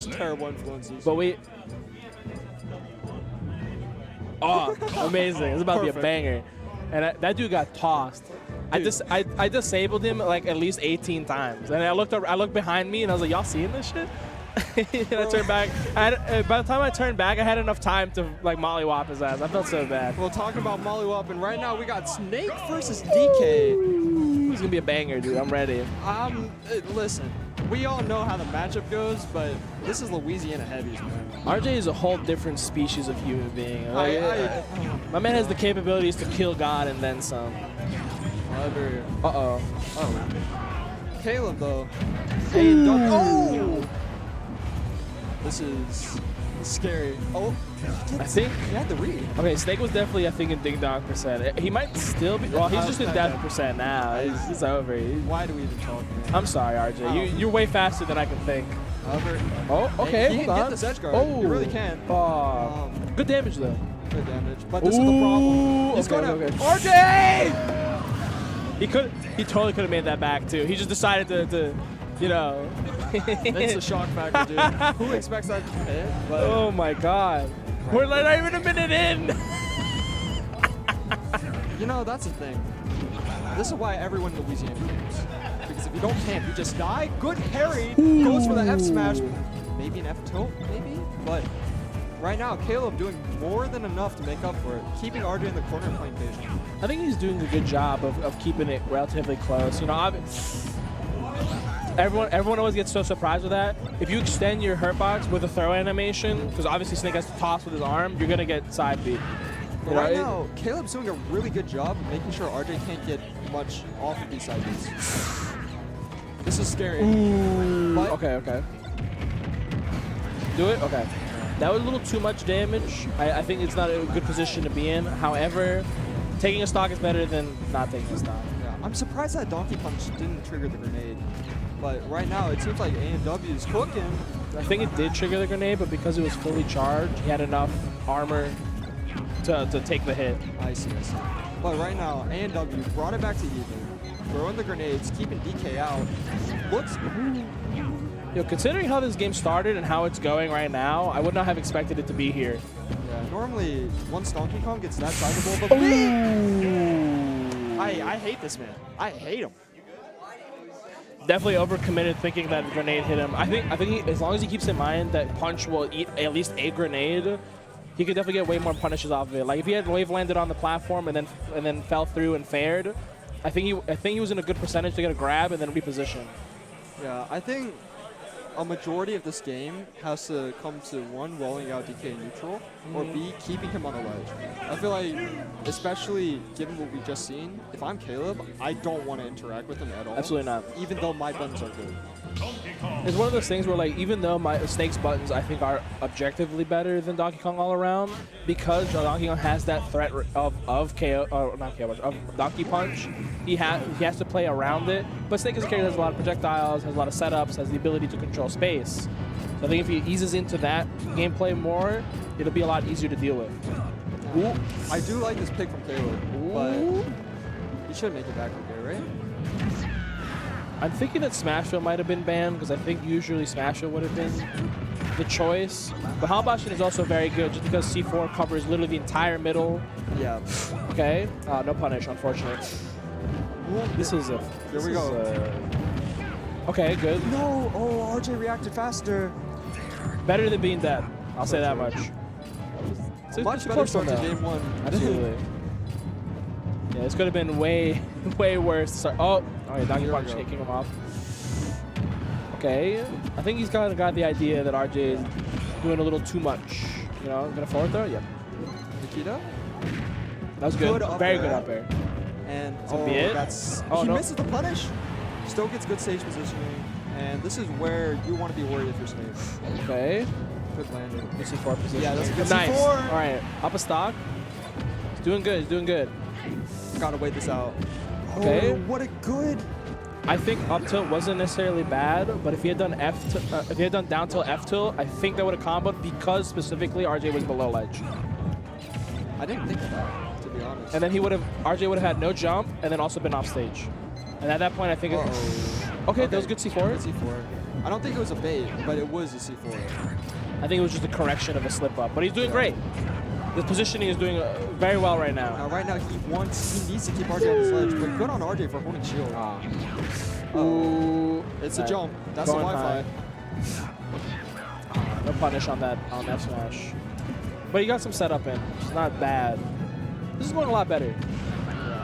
Terrible influences. But we... Oh, amazing. It's about to be a banger. And that dude got tossed. I disabled him like at least 18 times. And I looked behind me and I was like, y'all seeing this shit? And I turned back. By the time I turned back, I had enough time to like mollywop his ass. I felt so bad. Well, talking about mollywhopping, right now we got Snake versus DK. It's gonna be a banger, dude. I'm ready. Listen, we all know how the matchup goes, but this is Louisiana heavies, man. RJ is a whole different species of human being. My man has the capabilities to kill God and then some. Uh-oh. Caleb, though. Oh! This is scary. Oh, I think he had the read. Okay, Snake was definitely, I think, in ding dong %. He might still be. Well, he's just in death % now. He's over. Why do we even talk? Man? I'm sorry, RJ. You're way faster than I can think. Oh, okay. He can get this edge guard. Oh, you really can. Good damage though. Good damage. But this is the problem. He's okay. RJ! He totally could have made that back too. He just decided to you know. That's the shock factor, dude. Who expects that to hit? But oh my God. We're not even a minute in. You know, that's the thing. This is why everyone in Louisiana games. Because if you don't camp, you just die. Good parry. Goes for the F smash. Maybe an F tilt, maybe? But right now, Caleb doing more than enough to make up for it. Keeping RJ in the corner and playing patient. I think he's doing a good job of keeping it relatively close. You know, everyone always gets so surprised with that. If you extend your hurt box with a throw animation, because obviously Snake has to toss with his arm, you're gonna get side beat. Right now, Caleb's doing a really good job of making sure RJ can't get much off of these side beats. This is scary. But okay. Do it? Okay. That was a little too much damage. I think it's not a good position to be in. However, taking a stock is better than not taking a stock. Yeah, I'm surprised that Donkey Punch didn't trigger the grenade. But right now, it seems like A&W is cooking. I think it did trigger the grenade, but because it was fully charged, he had enough armor to take the hit. I see. But right now, A&W brought it back to even. Throwing the grenades, keeping DK out. Looks... Yo, considering how this game started and how it's going right now, I would not have expected it to be here. Yeah, normally, once Donkey Kong gets that sizable of a I hate this man. I hate him. Definitely overcommitted thinking that the grenade hit him. I think as long as he keeps in mind that Punch will eat at least a grenade, he could definitely get way more punishes off of it. Like if he had wave landed on the platform and then fell through and fared, I think he was in a good percentage to get a grab and then reposition. Yeah, I think a majority of this game has to come to one, rolling out DK neutral, or B, keeping him on the ledge. I feel like, especially given what we've just seen, if I'm Caleb, I don't want to interact with him at all. Absolutely not. Even though my buttons are good. It's one of those things where, like, even though my Snake's buttons I think are objectively better than Donkey Kong all around, because Donkey Kong has that threat of KO, or not KO, of Donkey Punch, he has to play around it. But Snake is a character that has a lot of projectiles, has a lot of setups, has the ability to control space. So I think if he eases into that gameplay more, it'll be a lot easier to deal with. Ooh. I do like this pick from Caleb, but he should make it back okay, right? I'm thinking that Smashville might have been banned because I think usually Smashville would have been the choice. But Halbashin is also very good just because C4 covers literally the entire middle. Yeah. Okay. No punish, unfortunately. This is a... Here we go. Okay, good. No! Oh, RJ reacted faster. Better than being dead. I'll say that much. Much better start to game one. Absolutely. Yeah, this could have been way worse. Oh, okay, Donkey Punch kicking him off. Okay, I think he's kind of got the idea that RJ is doing a little too much. You know, gonna forward throw? Yep. Nikita? That was good. Very good up air. And that's... he misses the punish. Still gets good stage positioning. And this is where you want to be worried if you're Snake. Okay. Good landing. Good C4 position. Yeah, that's a good nice. C4. All right, up a stock. He's doing good. He's doing good. Gotta wait this out. Okay. Oh, what a good. I think up tilt wasn't necessarily bad, but if he had done if he had done down tilt F tilt, I think that would have comboed because specifically RJ was below ledge. I didn't think of that, to be honest. And then RJ would have had no jump and then also been off stage. And at that point, I think okay, that was good C4. Good C4. I don't think it was a bait, but it was a C4. I think it was just a correction of a slip up, but he's doing great. The positioning is doing very well right now. Right now he needs to keep RJ on his ledge, but good on RJ for holding shield. Ooh. It's a jump. That's a Wi-Fi. No punish on that F smash. But he got some setup in. It's not bad. This is going a lot better.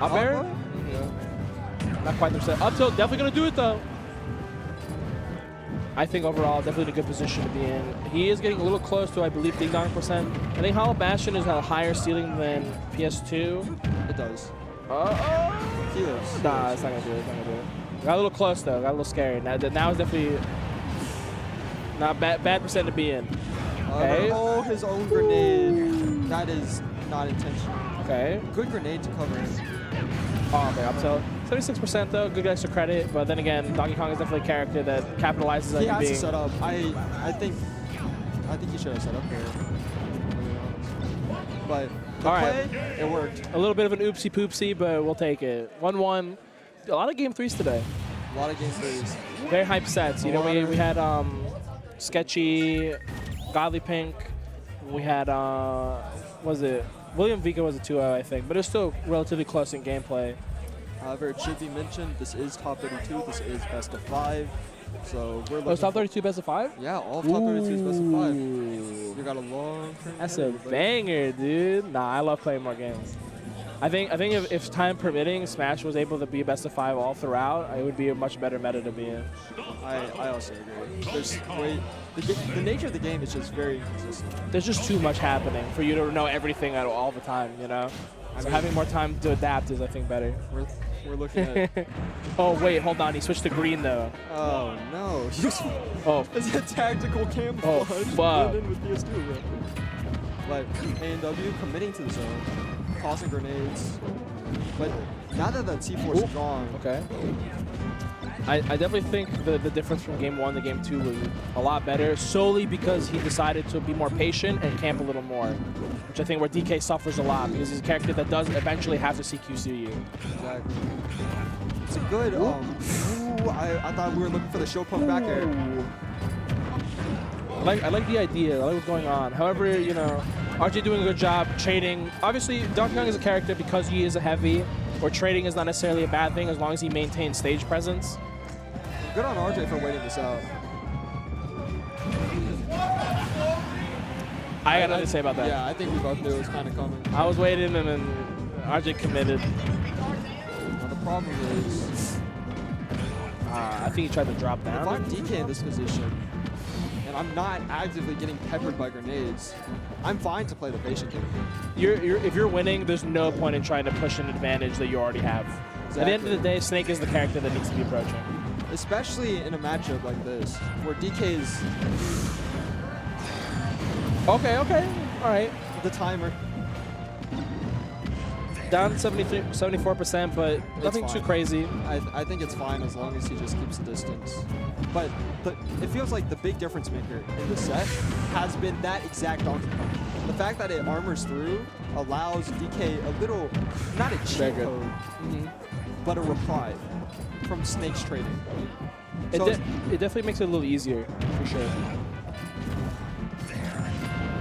Up air? Yeah. Not quite the set. Up tilt, definitely going to do it though. I think overall, definitely in a good position to be in. He is getting a little close to, I believe, Ding Dong %. I think Hollow Bastion has a higher ceiling than PS2. It does. Healers. Nah, it's not going to do it. It's not going to do it. Got a little close though. Got a little scary. Now is definitely not bad percent to be in. Okay. Oh, his own grenade. That is not intentional. Okay. Good grenade to cover it. Oh, okay, up tilt. 76% though, good extra credit, but then again, Donkey Kong is definitely a character that capitalizes on He has being. to set up. I think he should have set up there. But the play, it worked. A little bit of an oopsie poopsie, but we'll take it. 1-1. A lot of game threes today. A lot of game threes. Very hype sets. You know, we had Sketchy, Godly Pink. We had was it William Vika was a 2-0, I think, but it was still relatively close in gameplay. However, it should be mentioned, this is top 32. This is best of 5. So we're looking. Oh, it's top 32 best of 5? Yeah, all of top 32 is best of 5. You got a long term. That's a banger, dude. Nah, I love playing more games. I think if time permitting, Smash was able to be best of 5 all throughout, it would be a much better meta to be in. I also agree. There's the nature of the game is just very inconsistent. There's just too much happening for you to know everything at all the time, you know? So having more time to adapt is, I think, better. We're looking at... Oh, wait, hold on. He switched to green, though. Oh, no. Oh. It's a tactical camouflage. Oh, fuck. With PS2, but A&W committing to the zone, tossing grenades. But now that C4 is gone... Okay. I definitely think the difference from game 1 to game 2 was a lot better, solely because he decided to be more patient and camp a little more, which I think where DK suffers a lot because he's a character that does eventually have to CQC you. Exactly. It's a good, I thought we were looking for the show pump back air. I like the idea. I like what's going on. However, you know, RJ doing a good job trading. Obviously, Donkey Kong is a character because he is a heavy, or trading is not necessarily a bad thing as long as he maintains stage presence. Good on RJ for waiting this out. I got nothing to say about that. Yeah, I think we both knew it was kind of coming. I was waiting, and then RJ committed. Now the problem is... I think he tried to drop down. If I'm DK in this position, and I'm not actively getting peppered by grenades, I'm fine to play the patient game. If you're winning, there's no point in trying to push an advantage that you already have. Exactly. At the end of the day, Snake is the character that needs to be approaching. Especially in a matchup like this, where DK is... Okay, all right. The timer. Down 74%, but nothing too crazy. I think it's fine as long as he just keeps the distance. But it feels like the big difference maker in the set has been that exact Donkey Kong. The fact that it armors through allows DK a little, not a cheat code, but a reply from Snake's trading. It definitely makes it a little easier, for sure.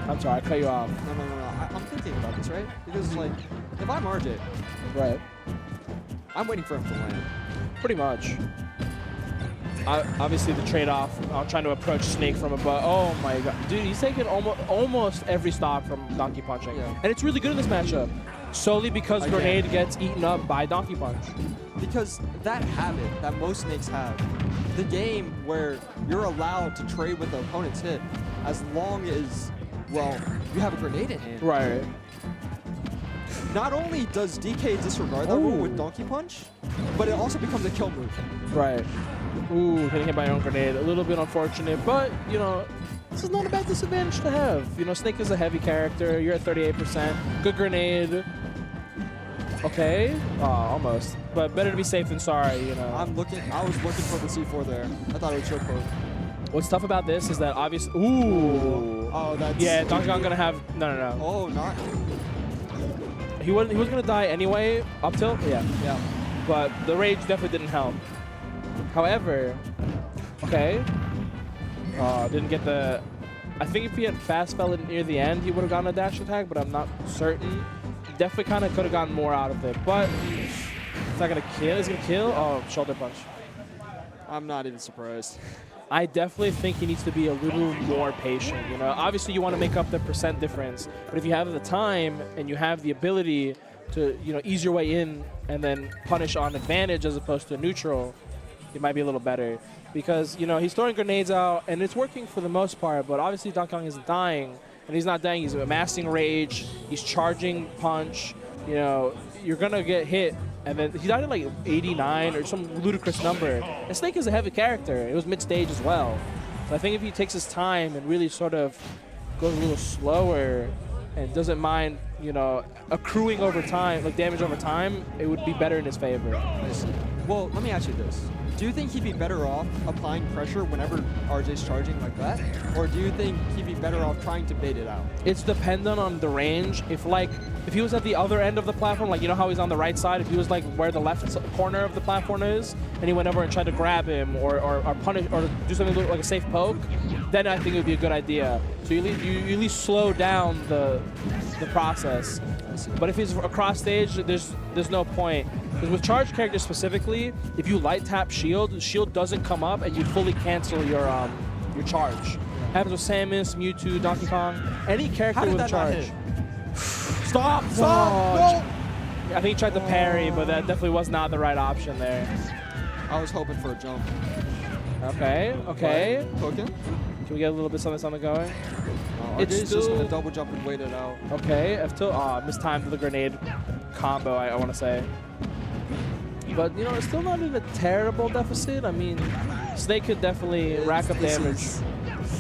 I'm sorry, I cut you off. No. I'm thinking about this, right? Because, like, if I'm RJ, right, I'm waiting for him to land. Pretty much. Obviously, the trade-off, I'm trying to approach Snake from above. Oh, my God. Dude, he's taking almost every stock from Donkey Punching. Yeah. And it's really good in this matchup, solely because Grenade gets eaten up by Donkey Punch. Because that habit that most Snakes have, the game where you're allowed to trade with the opponent's hit as long as, well, you have a grenade in hand. Right. Not only does DK disregard that rule with Donkey Punch, but it also becomes a kill move. Right. Ooh, getting hit by your own grenade. A little bit unfortunate, but, you know, this is not a bad disadvantage to have. You know, Snake is a heavy character. You're at 38%. Good grenade. Okay. Almost. But better to be safe than sorry, you know. I was looking for the C4 there. I thought it would choke code. What's tough about this is that obviously... Ooh. Oh, that's... Yeah, Donkey Kong gonna have... No. Oh, not... He was gonna die anyway, up tilt? Yeah. But the rage definitely didn't help. However, okay. Didn't get the... I think if he had fast fell near the end, he would have gotten a dash attack, but I'm not certain. Definitely kind of could have gotten more out of it, but it's not going to kill. He's going to kill? Oh, shoulder punch. I'm not even surprised. I definitely think he needs to be a little more patient. You know, obviously you want to make up the percent difference, but if you have the time and you have the ability to, you know, ease your way in and then punish on advantage as opposed to neutral, it might be a little better. Because, you know, he's throwing grenades out and it's working for the most part, but obviously Donkey Kong isn't dying. And he's not dying, he's amassing rage, he's charging punch, you know, you're gonna get hit. And then he died at like 89 or some ludicrous number. And Snake is a heavy character. It was mid-stage as well. So I think if he takes his time and really sort of goes a little slower and doesn't mind, you know, accruing over time, like damage over time, it would be better in his favor. I see. Well, let me ask you this. Do you think he'd be better off applying pressure whenever RJ's charging like that? Or do you think he'd be better off trying to bait it out? It's dependent on the range. If he was at the other end of the platform, like you know how he's on the right side, if he was like where the left corner of the platform is, and he went over and tried to grab him or punish or do something like a safe poke, then I think it would be a good idea. So you at least slow down the process. But if he's across stage, there's no point. Because with charged characters specifically, if you light tap shield, the shield doesn't come up and you fully cancel your charge. Happens with Samus, Mewtwo, Donkey Kong, any character with charge. Stop! Stop! No! I think he tried to parry, but that definitely was not the right option there. I was hoping for a jump. Okay, okay. Cooking? Can we get a little bit something going? It's just going to double jump and wait it out. Okay, F2. Mistimed the grenade combo, I want to say. But, you know, it's still not in a terrible deficit. I mean, Snake could definitely rack up damage.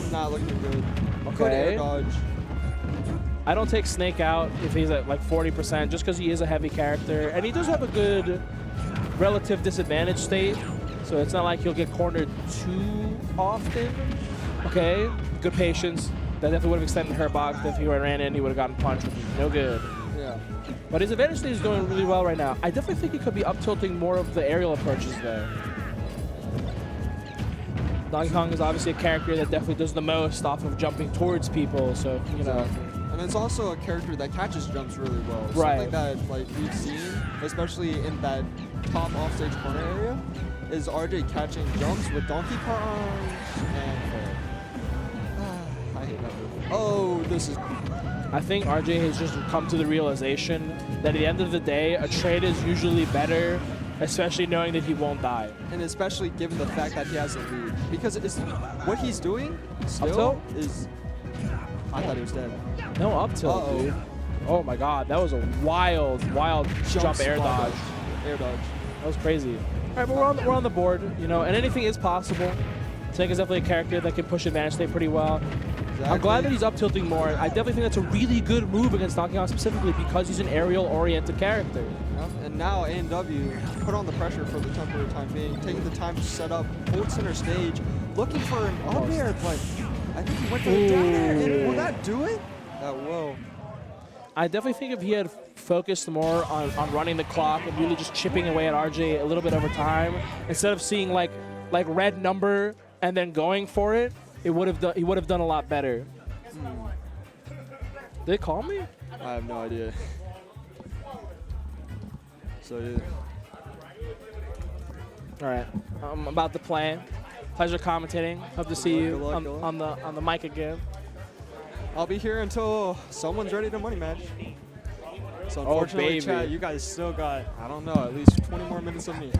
Not looking good. Okay. Good air dodge. I don't take Snake out if he's at like 40%, just because he is a heavy character. And he does have a good relative disadvantage state. So it's not like he'll get cornered too often. Okay, good patience. That definitely would have extended her box. If he ran in, he would have gotten punched. No good. Yeah. But his advantage state is going really well right now. I definitely think he could be up-tilting more of the aerial approaches there. Donkey Kong is obviously a character that definitely does the most off of jumping towards people. So, you know. And it's also a character that catches jumps really well. Right. Something that like we've seen, especially in that top offstage corner area, is RJ catching jumps with Donkey Kong and I hate that move. Oh, this is... I think RJ has just come to the realization that at the end of the day, a trade is usually better, especially knowing that he won't die. And especially given the fact that he has a lead. Because it's, what he's doing still is... I thought he was dead. No up tilt, dude. Oh my god, that was a wild jump air dodge. Air dodge. That was crazy. All right, but we're on the board, you know, and anything is possible. Snake is definitely a character that can push advantage state pretty well. Exactly. I'm glad that he's up tilting more. I definitely think that's a really good move against Donkey Kong specifically because he's an aerial-oriented character. Yep. And now A&W put on the pressure for the temporary time being, taking the time to set up, hold center stage, looking for an up air, but I think he went for the down air. And will that do it? That will. I definitely think if he had focused more on running the clock and really just chipping away at RJ a little bit over time, instead of seeing like red number and then going for it, he would have done a lot better. Did they call me? I have no idea. So yeah. All right, I'm about to play. Pleasure commentating. Hope to see you on the mic again. I'll be here until someone's ready to money match. So unfortunately, chat, you guys still got, I don't know, at least 20 more minutes of me.